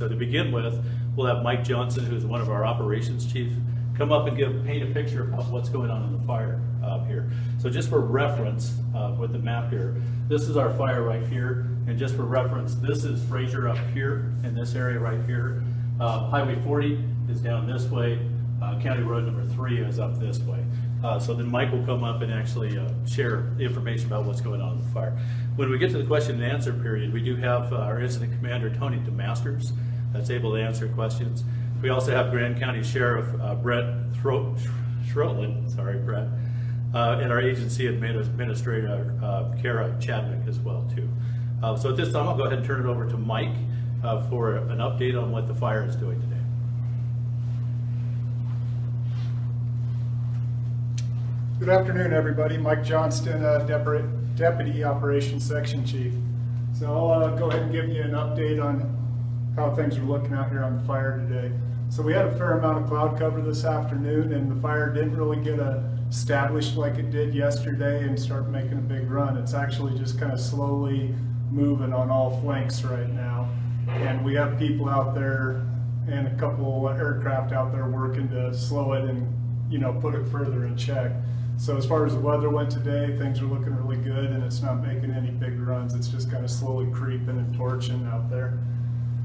So to begin with, we'll have Mike Johnson, who's one of our operations chief, come up and paint a picture of what's going on in the fire here. So just for reference, with the map here, this is our fire right here, and just for reference, this is Fraser up here in this area right here. Highway 40 is down this way. County Road number 3 is up this way. So then Mike will come up and actually share information about what's going on in the fire. When we get to the question and answer period, we do have our incident commander, Tony DeMasters, that's able to answer questions. We also have Grand County Sheriff Brett Schroetland, sorry, Brett, and our agency administrator, Kara Chadwick as well, too. So at this time, I'll go ahead and turn it over to Mike for an update on what the fire is doing today. Good afternoon, everybody. Mike Johnston, Deputy Operations Section Chief. So I'll go ahead and give you an update on how things are looking out here on the fire today. So we had a fair amount of cloud cover this afternoon, and the fire didn't really get established like it did yesterday and start making a big run. It's actually just kind of slowly moving on all flanks right now. And we have people out there and a couple aircraft out there working to slow it and, put it further in check. So as far as the weather went today, things are looking really good, and it's not making any big runs. It's just kind of slowly creeping and torching out there.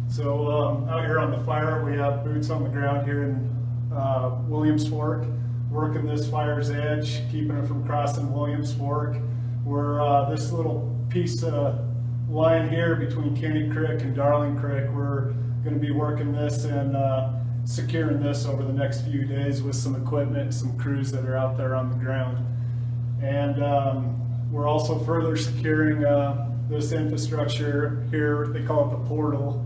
So out here on the fire, we have boots on the ground here in Williams Fork, working this fire's edge, keeping it from crossing Williams Fork. We're this little piece of line here between Kenny Creek and Darling Creek. We're going to be working this and securing this over the next few days with some equipment and some crews that are out there on the ground. And we're also further securing this infrastructure here. They call it the portal,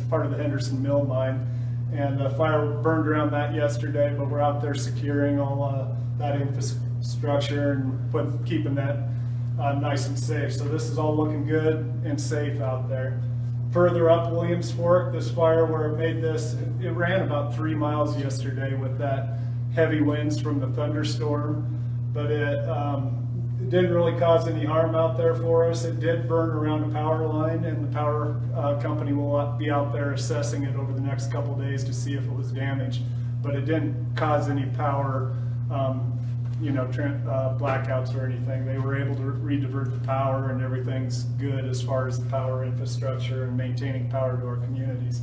part of the Henderson Mill mine. And the fire burned around that yesterday, but we're out there securing all that infrastructure and keeping that nice and safe. So this is all looking good and safe out there. Further up Williams Fork, this fire where it made this, it ran about 3 miles yesterday with that heavy winds from the thunderstorm, but it didn't really cause any harm out there for us. It did burn around a power line, and the power company will be out there assessing it over the next couple of days to see if it was damaged, but it didn't cause any power blackouts or anything. They were able to redivert the power, and everything's good as far as the power infrastructure and maintaining power to our communities.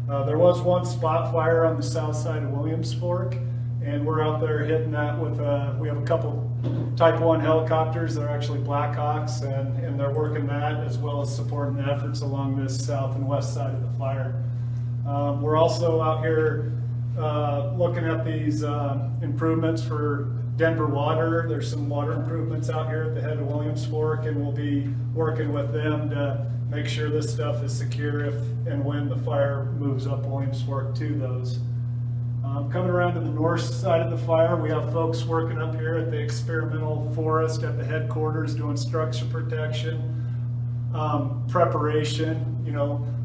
There was one spot fire on the south side of Williams Fork, and we're out there hitting that with, we have a couple Type 1 helicopters. They're actually Blackhawks, and they're working that as well as supporting the efforts along this south and west side of the fire. We're also out here looking at these improvements for Denver Water. There's some water improvements out here at the head of Williams Fork, and we'll be working with them to make sure this stuff is secure if and when the fire moves up Williams Fork to those. Coming around to the north side of the fire, we have folks working up here at the experimental forest at the headquarters doing structure protection, preparation,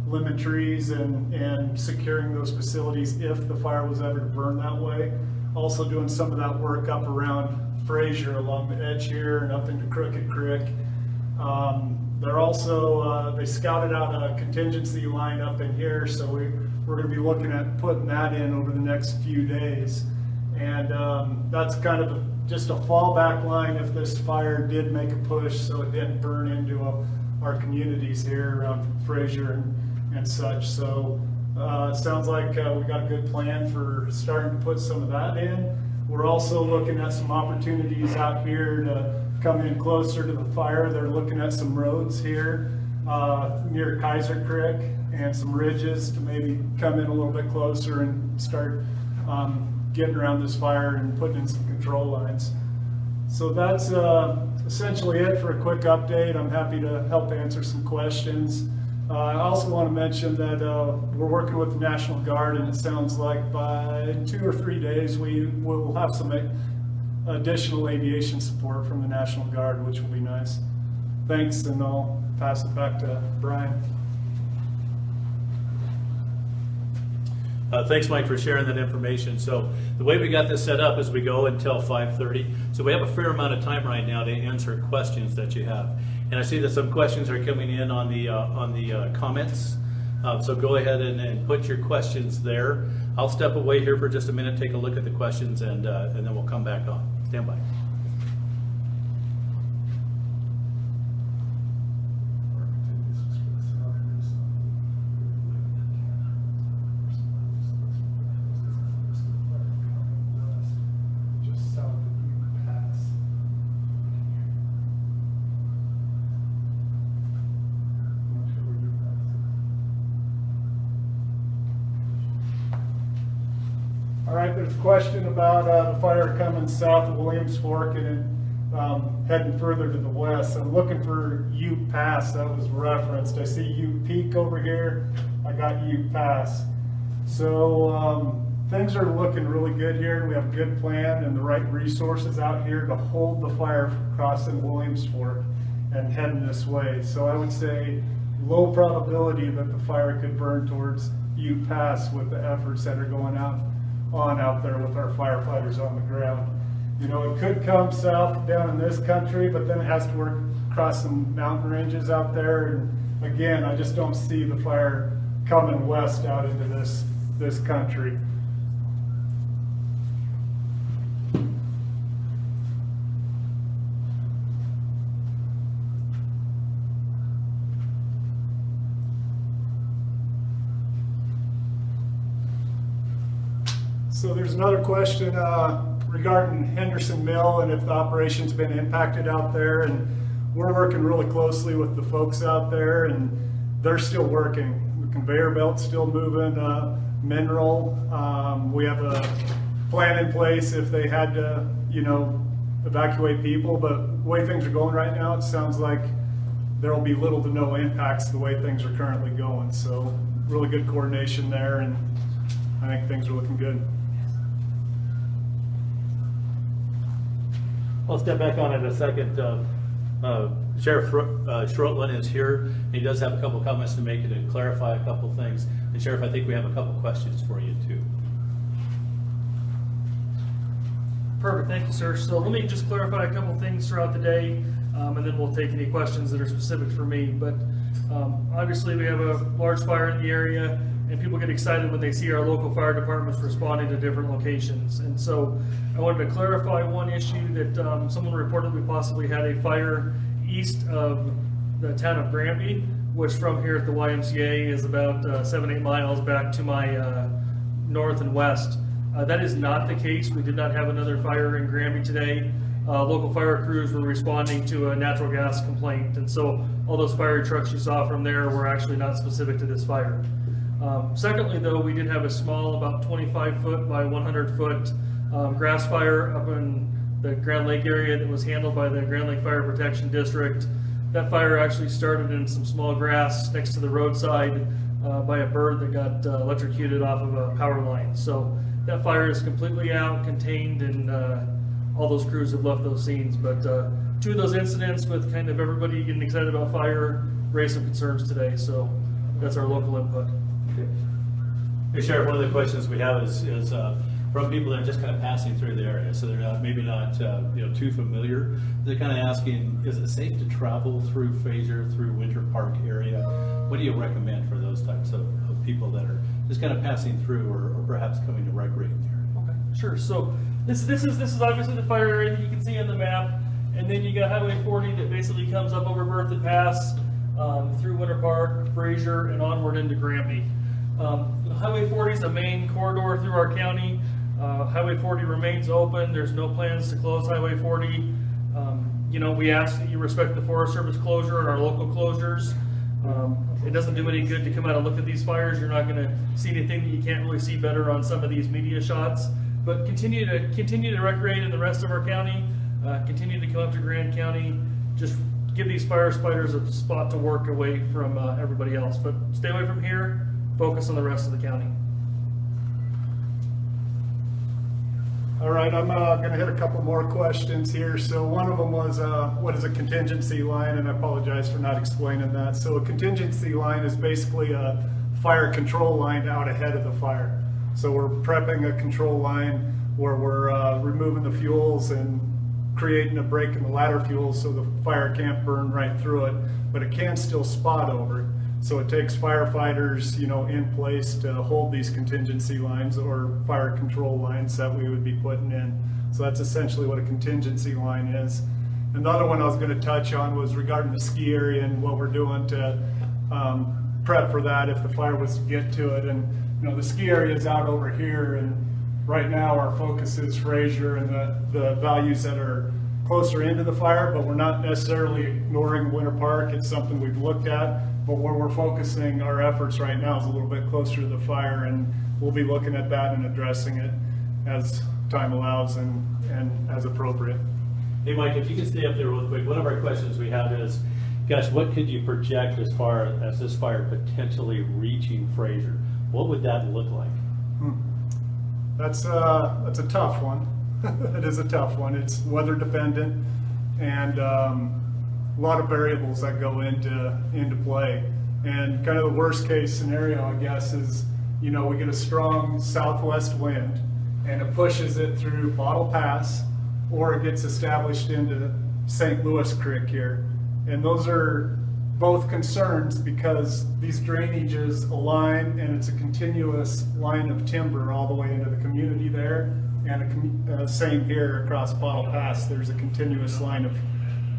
limit trees and securing those facilities if the fire was ever to burn that way. Also doing some of that work up around Fraser along the edge here and up into Crooked Creek. They're also, they scouted out a contingency line up in here, so we're going to be looking at putting that in over the next few days. And that's kind of just a fallback line if this fire did make a push so it didn't burn into our communities here around Fraser and such. So it sounds like we got a good plan for starting to put some of that in. We're also looking at some opportunities out here to come in closer to the fire. They're looking at some roads here near Kaiser Creek and some ridges to maybe come in a little bit closer and start getting around this fire and putting in some control lines. So that's essentially it for a quick update. I'm happy to help answer some questions. I also want to mention that we're working with the National Guard, and it sounds like by 2 or 3 days we will have some additional aviation support from the National Guard, which will be nice. Thanks, and I'll pass it back to Brian. Thanks, Mike, for sharing that information. So the way we got this set up is we go until 5:30. So we have a fair amount of time right now to answer questions that you have. And I see that some questions are coming in on the comments So go ahead and put your questions there. I'll step away here for just a minute, take a look at the questions, and then we'll come back on. Stand by. Just south of Ute Pass. I'm not sure where Ute Pass is. All right, there's a question about the fire coming south of Williams Fork and heading further to the west. I'm looking for Ute Pass, that was referenced. I see Ute Peak over here, I got Ute Pass. So things are looking really good here. We have a good plan and the right resources out here to hold the fire crossing Williams Fork and heading this way. So I would say low probability that the fire could burn towards Ute Pass with the efforts that are going on out there with our firefighters on the ground. You know, it could come south down in this country, but then it has to work across some mountain ranges out there. And again, I just don't see the fire coming west out into this country. So there's another question regarding Henderson Mill and if the operation's been impacted out there, and we're working really closely with the folks out there, and they're still working. The conveyor belt's still moving mineral. We have a plan in place if they had to, you know, evacuate people, but the way things are going right now, it sounds like there will be little to no impacts the way things are currently going. So really good coordination there, and I think things are looking good. I'll step back on it a second. Sheriff Schrotlin is here. He does have a couple comments to make and to clarify a couple things. And Sheriff, I think we have a couple questions for you too. Perfect, thank you, sir. So let me just clarify a couple things throughout the day, and then we'll take any questions that are specific for me. But obviously we have a large fire in the area, and people get excited when they see our local fire departments responding to different locations. And so I wanted to clarify one issue that someone reported we possibly had a fire east of the town of Granby, which from here at the YMCA is about 7-8 miles back to my north and west. That is not the case. We did not have another fire in Granby today. Local fire crews were responding to a natural gas complaint, and so all those fire trucks you saw from there were actually not specific to this fire. Secondly, though, we did have a small, about 25 foot by 100 foot grass fire up in the Grand Lake area that was handled by the Grand Lake Fire Protection District. That fire actually started in some small grass next to the roadside by a bird that got electrocuted off of a power line. So that fire is completely out, contained, and all those crews have left those scenes. But two of those incidents with kind of everybody getting excited about fire raised some concerns today. So that's our local input. Hey, Sheriff, one of the questions we have is from people that are just kind of passing through the area, so they're not, maybe not too familiar. They're kind of asking, is it safe to travel through Fraser, through Winter Park area? What do you recommend for those types of people that are just kind of passing through or perhaps coming to recreate in the area? Okay, sure. So this is obviously the fire area that you can see on the map, and then you got Highway 40 that basically comes up over Berthoud Pass through Winter Park, Fraser, and onward into Granby. Highway 40 is the main corridor through our county. Highway 40 remains open. There's no plans to close Highway 40. We ask that you respect the Forest Service closure and our local closures. It doesn't do any good to come out and look at these fires. You're not going to see anything that you can't really see better on some of these media shots. But continue to recreate in the rest of our county. Continue to come up to Grand County. Just give these firefighters a spot to work away from everybody else. But stay away from here. Focus on the rest of the county. All right, I'm going to hit a couple more questions here. So one of them was, what is a contingency line? And I apologize for not explaining that. So a contingency line is basically a fire control line out ahead of the fire. So we're prepping a control line where we're removing the fuels and creating a break in the ladder fuel so the fire can't burn right through it, but it can still spot over it. So it takes firefighters, in place to hold these contingency lines or fire control lines that we would be putting in. So that's essentially what a contingency line is. And the other one I was going to touch on was regarding the ski area and what we're doing to prep for that if the fire was to get to it. And the ski area is out over here, and right now our focus is Fraser and the values that are closer into the fire, but we're not necessarily ignoring Winter Park. It's something we've looked at, but where we're focusing our efforts right now is a little bit closer to the fire, and we'll be looking at that and addressing it as time allows and as appropriate. Hey, Mike, if you can stay up there real quick. One of our questions we have is, gosh, what could you project as far as this fire potentially reaching Fraser? What would that look like? That's a tough one. It is a tough one. It's weather dependent, and a lot of variables that go into play. And kind of the worst case scenario, I guess, is we get a strong southwest wind and it pushes it through Bottle Pass, or it gets established into St. Louis Creek here. And those are both concerns because these drainages align, and it's a continuous line of timber all the way into the community there. And same here across Bottle Pass, there's a continuous line of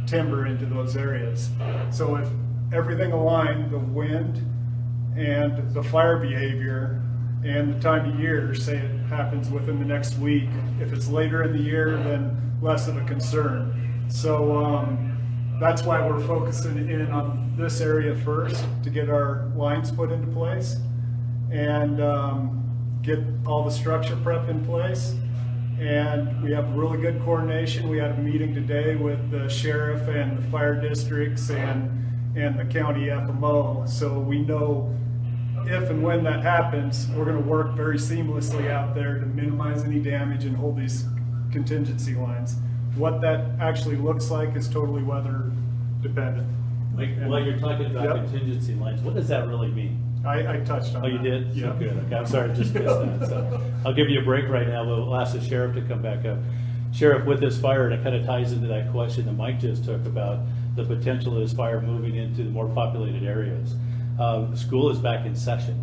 timber into those areas. So if everything aligned, the wind and the fire behavior and the time of year, say it happens within the next week, if it's later in the year, then less of a concern. So that's why we're focusing in on this area first to get our lines put into place and get all the structure prep in place. And we have really good coordination. We had a meeting today with the sheriff and the fire districts and the county FMO. So we know if and when that happens, we're going to work very seamlessly out there to minimize any damage and hold these contingency lines. What that actually looks like is totally weather dependent. Like, while you're talking about Yep. contingency lines, what does that really mean? I touched on Oh, you that. did? Yeah. So good. Okay, I'm sorry, I just missed that. So I'll give you a break right now. We'll ask the sheriff to come back up. Sheriff, with this fire, and it kind of ties into that question that Mike just took about the potential of this fire moving into the more populated areas. School is back in session.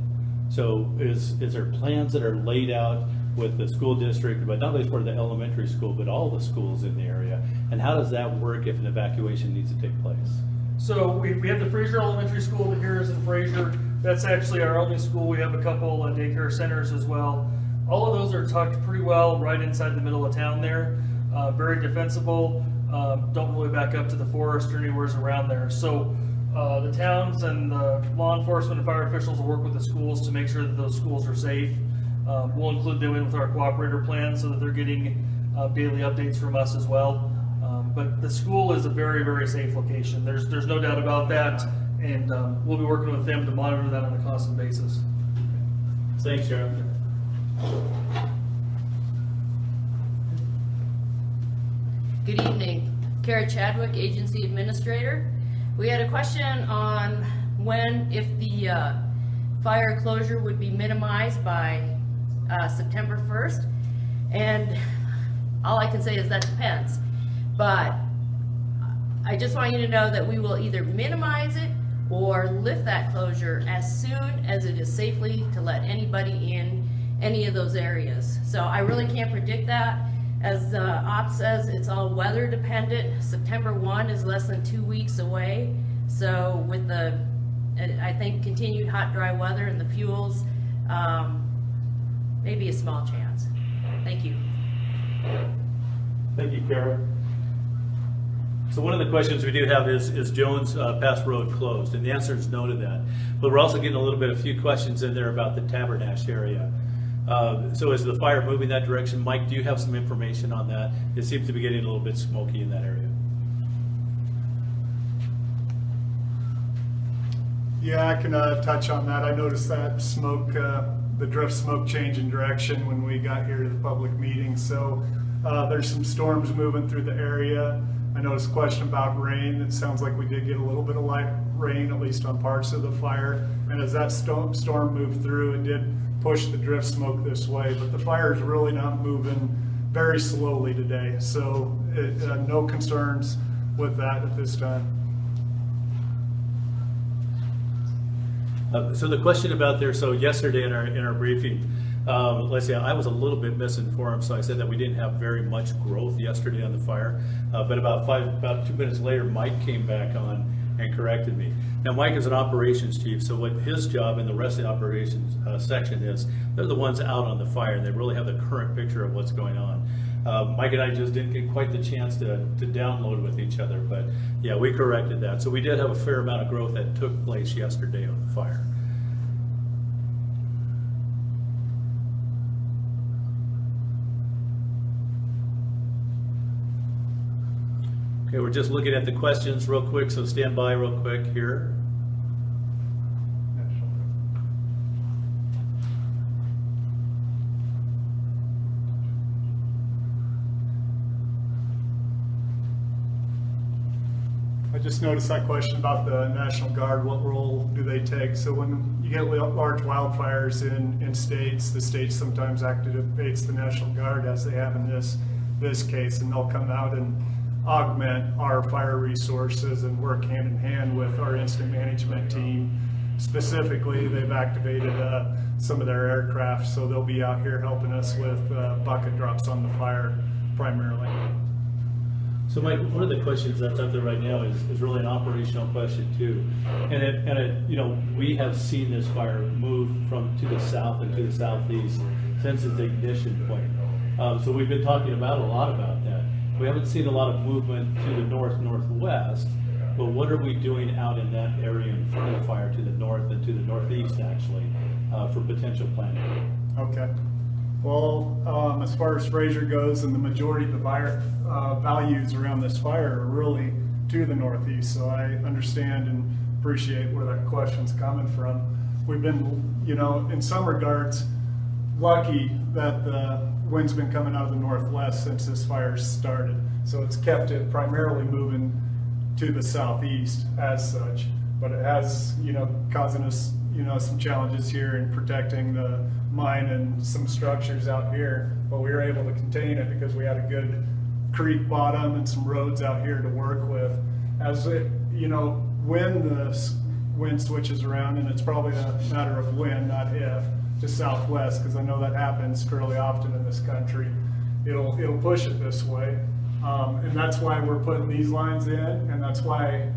So is there plans that are laid out with the school district, but not only for the elementary school, but all the schools in the area? And how does that work if an evacuation needs to take place? So we have the Fraser Elementary School that here is in Fraser. That's actually our only school. We have a couple of daycare centers as well. All of those are tucked pretty well right inside the middle of town there. Very defensible. Don't really back up to the forest or anywhere around there. So the towns and the law enforcement and fire officials will work with the schools to make sure that those schools are safe. We'll include them in with our cooperator plan so that they're getting daily updates from us as well. But the school is a very, very safe location. There's no doubt about that, and we'll be working with them to monitor that on a constant basis. Thanks, Sheriff. Good evening. Kara Chadwick, Agency Administrator. We had a question on when, if the fire closure would be minimized by September 1st. And all I can say is that depends. But I just want you to know that we will either minimize it or lift that closure as soon as it is safely to let anybody in any of those areas. So I really can't predict that. As Ops says, it's all weather dependent. September 1 is less than 2 weeks away. So with the, I think, continued hot, dry weather and the fuels, maybe a small chance. Thank you. Thank you, Kara. So one of the questions we do have is Jones Pass Road closed? And the answer is no to that. But we're also getting a few questions in there about the Tabernash area. So is the fire moving that direction? Mike, do you have some information on that? It seems to be getting a little bit smoky in that area. Yeah, I can touch on that. I noticed that smoke, the drift smoke change in direction when we got here to the public meeting. So there's some storms moving through the area. I noticed a question about rain. It sounds like we did get a little bit of light rain, at least on parts of the fire. And as that storm moved through, it did push the drift smoke this way. But the fire is really not moving, very slowly today. So no concerns with that at this time. So the question about there, so yesterday in our briefing, let's say I was a little bit misinformed, so I said that we didn't have very much growth yesterday on the fire. But about 2 minutes later, Mike came back on and corrected me. Now Mike is an operations chief, so what his job and the rest of the operations section is, they're the ones out on the fire, and they really have the current picture of what's going on. Mike and I just didn't get quite the chance to download with each other, but yeah, we corrected that. So we did have a fair amount of growth that took place yesterday on the fire. Okay, we're just looking at the questions real quick, so stand by real quick here. I just noticed that question about the National Guard, what role do they take? So when you get large wildfires in states, the state sometimes activates the National Guard, as they have in this case, and they'll come out and augment our fire resources and work hand in hand with our incident management team. Specifically, they've activated some of their aircraft, so they'll be out here helping us with bucket drops on the fire primarily. So Mike, one of the questions that's up there right now is really an operational question too. And you know, we have seen this fire move to the south and to the southeast since its ignition point. So we've been talking a lot about that. We haven't seen a lot of movement to the northwest, but what are we doing out in that area in front of the fire to the north and to the northeast actually for potential planning? Okay. Well, as far as Fraser goes, and the majority of the values around this fire are really to the northeast, so I understand and appreciate where that question's coming from. We've been, you know, in some regards, lucky that the wind's been coming out of the northwest since this fire started, so it's kept it primarily moving to the southeast as such, but it has, you know, causing us, you know, some challenges here in protecting the mine and some structures out here, but we were able to contain it because we had a good creek bottom and some roads out here to work with. As it, you know, when the wind switches around, and it's probably a matter of when, not if, to southwest, because I know that happens fairly often in this country, it'll push it this way, and that's why we're putting these lines in, and that's why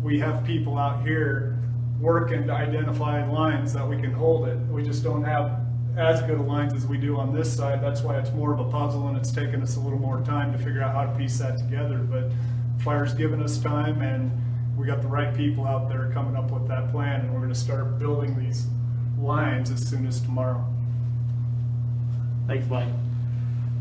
we have people out here working to identify lines that we can hold it. We just don't have as good of lines as we do on this side. That's why it's more of a puzzle, and it's taken us a little more time to figure out how to piece that together. But fire's given us time, and we got the right people out there coming up with that plan, and we're going to start building these lines as soon as tomorrow. Thanks, Mike.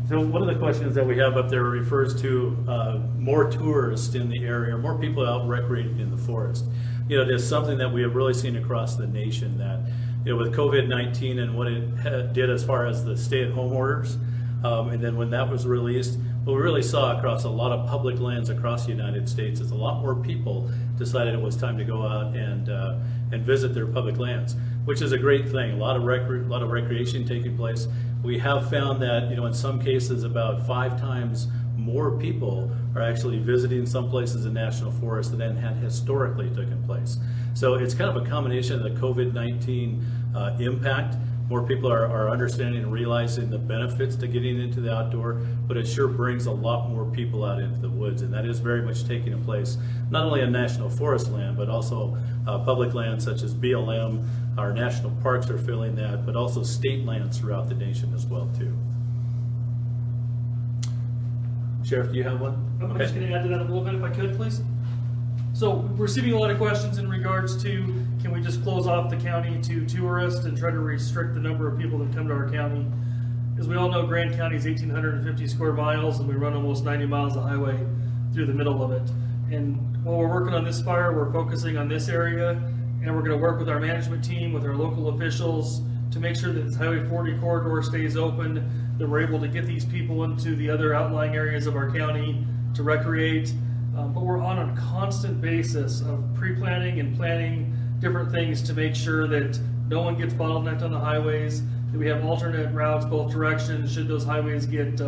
So one of the questions that we have up there refers to more tourists in the area, more people out recreating in the forest. You know, there's something that we have really seen across the nation that, you know, with COVID-19 and what it did as far as the stay-at-home orders, and then when that was released, what we really saw across a lot of public lands across the United States is a lot more people decided it was time to go out and visit their public lands, which is a great thing. A lot of recreation taking place. We have found that, you know, in some cases about 5 times more people are actually visiting some places in national forests than had historically taken place. So it's kind of a combination of the COVID-19 impact. More people are understanding and realizing the benefits to getting into the outdoor, but it sure brings a lot more people out into the woods, and that is very much taking place, not only on national forest land, but also public lands such as BLM. Our national parks are filling that, but also state lands throughout the nation as well too. Sheriff, do you have one? I'm just going to add to that a little bit if I could, please. So we're receiving a lot of questions in regards to, can we just close off the county to tourists and try to restrict the number of people that come to our county? As we all know, Grand County is 1,850 square miles, and we run almost 90 miles of highway through the middle of it. And while we're working on this fire, we're focusing on this area, and we're going to work with our management team, with our local officials, to make sure that this Highway 40 corridor stays open, that we're able to get these people into the other outlying areas of our county to recreate. But we're on a constant basis of pre-planning and planning different things to make sure that no one gets bottlenecked on the highways, that we have alternate routes both directions should those highways get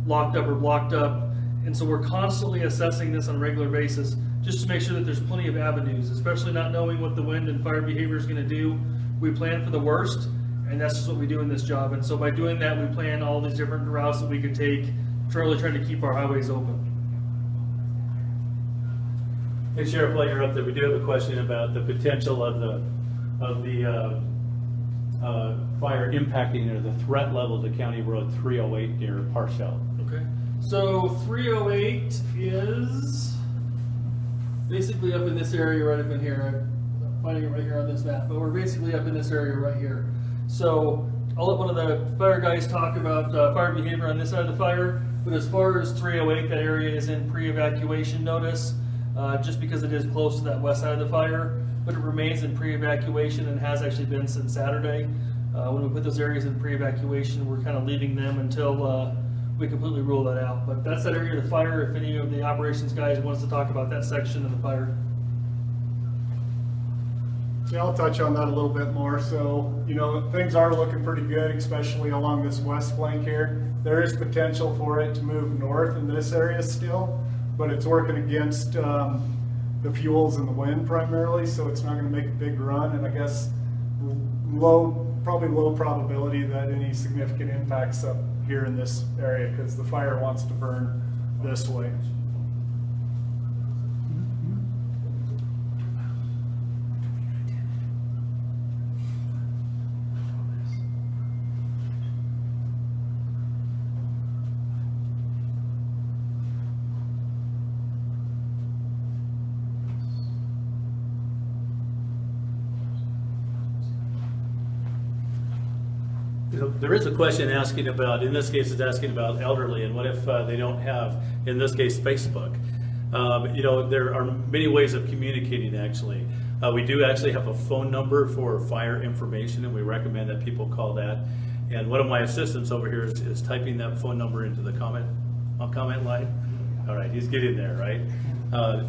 locked up or blocked up. And so we're constantly assessing this on a regular basis just to make sure that there's plenty of avenues, especially not knowing what the wind and fire behavior is going to do. We plan for the worst, and that's just what we do in this job. And so by doing that, we plan all these different routes that we could take to really try to keep our highways open. Hey Sheriff, while you're up there, we do have a question about the potential of the fire impacting or the threat level to County Road 308 near Parshall. Okay. So 308 is basically up in this area right up in here. I'm finding it right here on this map, but we're basically up in this area right here. So I'll let one of the fire guys talk about fire behavior on this side of the fire, but as far as 308, that area is in pre-evacuation notice, just because it is close to that west side of the fire, but it remains in pre-evacuation and has actually been since Saturday. When we put those areas in pre-evacuation, we're kind of leaving them until we completely rule that out. But that's that area of the fire. If any of the operations guys wants to talk about that section of the fire. Yeah, I'll touch on that a little bit more. So, you know, things are looking pretty good, especially along this west flank here. There is potential for it to move north in this area still, but it's working against the fuels and the wind primarily, so it's not going to make a big run. And I guess probably low probability that any significant impacts up here in this area, because the fire wants to burn this way. There is a question asking about, in this case it's asking about elderly, and what if they don't have, in this case, Facebook. You know, there are many ways of communicating actually. We do actually have a phone number for fire information, and we recommend that people call that. And one of my assistants over here is typing that phone number into the comment line. All right, he's getting there, right?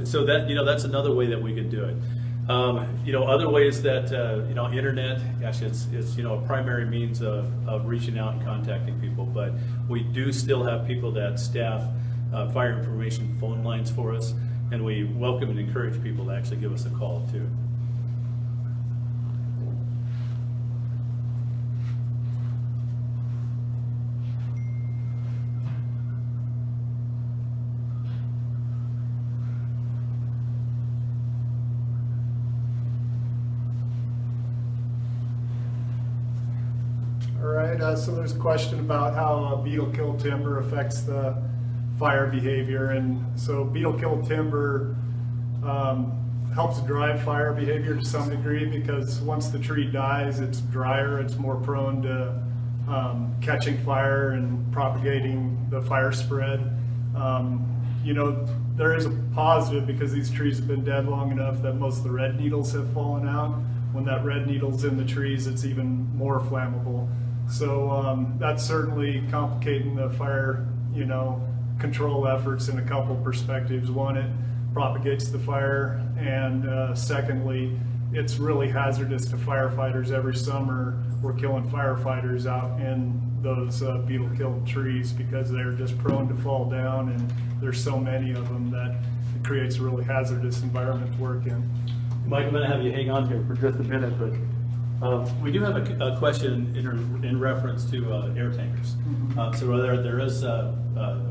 So that, you know, that's another way that we can do it. You know, other ways that, you know, internet, gosh, it's, you know, a primary means of reaching out and contacting people, but we do still have people that staff fire information phone lines for us, and we welcome and encourage people to actually give us a call too. All right, so there's a question about how beetle kill timber affects the fire behavior. And so beetle kill timber helps drive fire behavior to some degree, because once the tree dies, it's drier, it's more prone to catching fire and propagating the fire spread. You know, there is a positive, because these trees have been dead long enough that most of the red needles have fallen out. When that red needle's in the trees, it's even more flammable. So that's certainly complicating the fire, you know, control efforts in a couple perspectives. One, it propagates the fire, and secondly, it's really hazardous to firefighters. Every summer, we're killing firefighters out in those beetle-killed trees, because they're just prone to fall down, and there's so many of them that it creates a really hazardous environment to work in. Mike, I'm going to have you hang on here for just a minute, but we do have a question in reference to air tankers. So there is a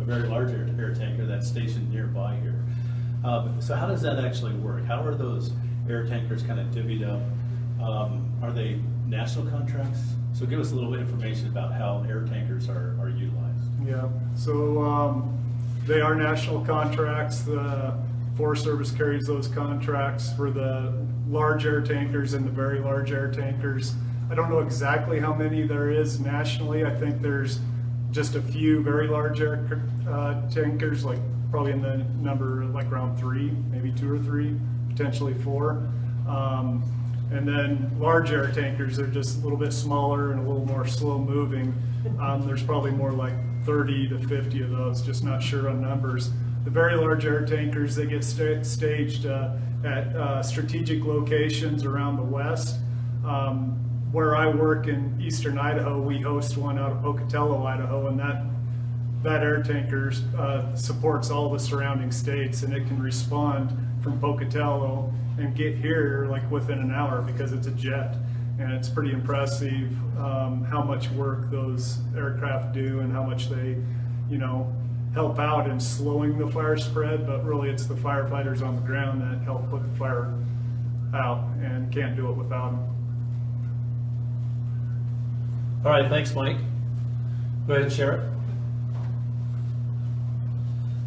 very large air tanker that's stationed nearby here. So how does that actually work? How are those air tankers kind of divvied up? Are they national contracts? So give us a little bit of information about how air tankers are utilized. Yeah, so they are national contracts. The Forest Service carries those contracts for the large air tankers and the very large air tankers. I don't know exactly how many there is nationally. I think there's just a few very large air tankers, like probably in the number like around 3, maybe 2 or 3, potentially 4. And then large air tankers are just a little bit smaller and a little more slow moving. There's probably more like 30 to 50 of those, just not sure on numbers. The very large air tankers, they get staged at strategic locations around the West. Where I work in eastern Idaho, we host one out of Pocatello, Idaho, and that air tanker supports all the surrounding states, and it can respond from Pocatello and get here like within an hour because it's a jet. And it's pretty impressive how much work those aircraft do and how much they, you know, help out in slowing the fire spread, but really it's the firefighters on the ground that help put the fire out and can't do it without them. All right, thanks, Mike. Go ahead, Sheriff.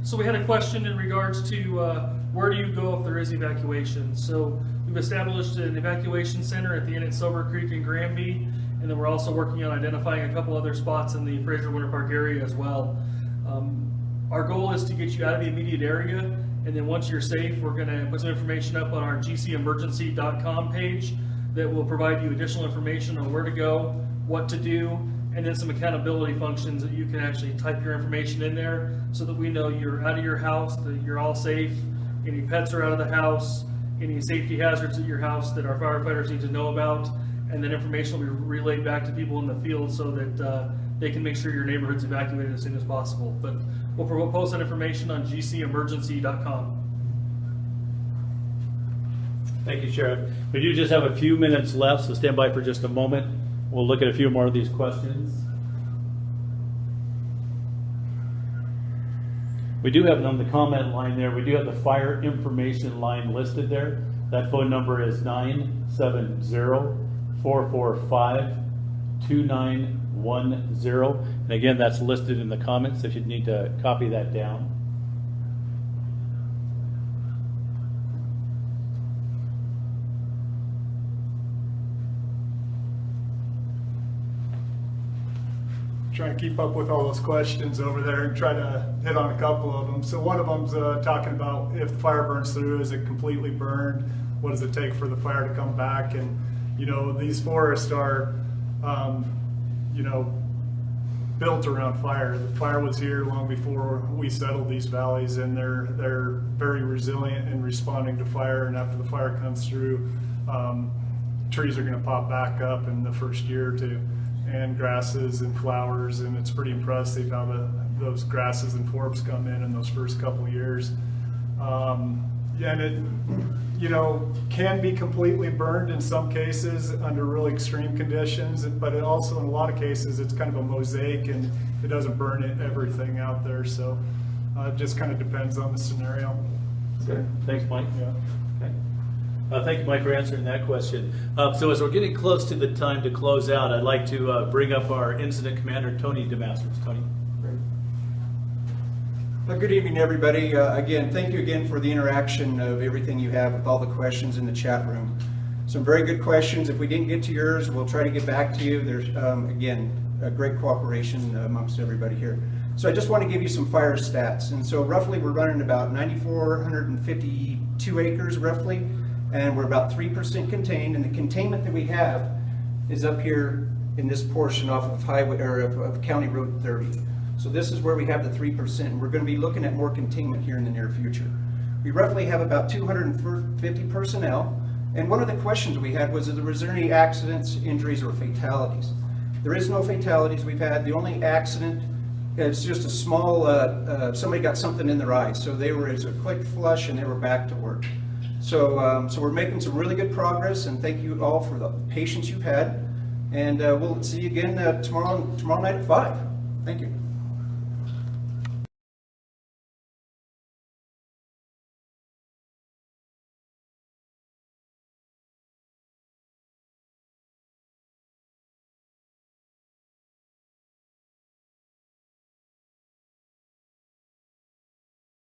So we had a question in regards to where do you go if there is evacuation? So we've established an evacuation center at the inn at Silver Creek in Granby, and then we're also working on identifying a couple other spots in the Fraser Winter Park area as well. Our goal is to get you out of the immediate area, and then once you're safe, we're going to put some information up on our gcemergency.com page that will provide you additional information on where to go, what to do, and then some accountability functions that you can actually type your information in there so that we know you're out of your house, that you're all safe, any pets are out of the house, any safety hazards at your house that our firefighters need to know about, and then information will be relayed back to people in the field so that they can make sure your neighborhood's evacuated as soon as possible. But we'll post that information on gcemergency.com. Thank you, Sheriff. We do just have a few minutes left, so stand by for just a moment. We'll look at a few more of these questions. We do have on the comment line there, we do have the fire information line listed there. That phone number is 970-445-2910. And again, that's listed in the comments if you need to copy that down. Trying to keep up with all those questions over there and try to hit on a couple of them. So one of them's talking about if the fire burns through, is it completely burned? What does it take for the fire to come back? And, you know, these forests are, you know, built around fire. The fire was here long before we settled these valleys, and they're very resilient in responding to fire. And after the fire comes through, trees are going to pop back up in the first year or two, and grasses and flowers, and it's pretty impressive how those grasses and forbs come in those first couple of years. Yeah, and it, you know, can be completely burned in some cases under really extreme conditions, but it also in a lot of cases it's kind of a mosaic and it doesn't burn everything out there. So it just kind of depends on the scenario. Okay. Thanks, Mike. Yeah. Okay. Thank you, Mike, for answering that question. So as we're getting close to the time to close out, I'd like to bring up our incident commander, Tony DeMasters. Tony. Well, good evening, everybody. Again, thank you again for the interaction of everything you have with all the questions in the chat room. Some very good questions. If we didn't get to yours, we'll try to get back to you. There's, again, a great cooperation amongst everybody here. So I just want to give you some fire stats. And so roughly we're running about 9,452 acres roughly, and we're about 3% contained. And the containment that we have is up here in this portion off of highway or of County Road 30. So this is where we have the 3%. We're going to be looking at more containment here in the near future. We roughly have about 250 personnel. And one of the questions we had was there any accidents, injuries, or fatalities? There is no fatalities we've had. The only accident, it's just a small, somebody got something in their eye. So it was a quick flush and they were back to work. So, so we're making some really good progress, and thank you all for the patience you've had. And we'll see you again tomorrow night at 5. Thank you.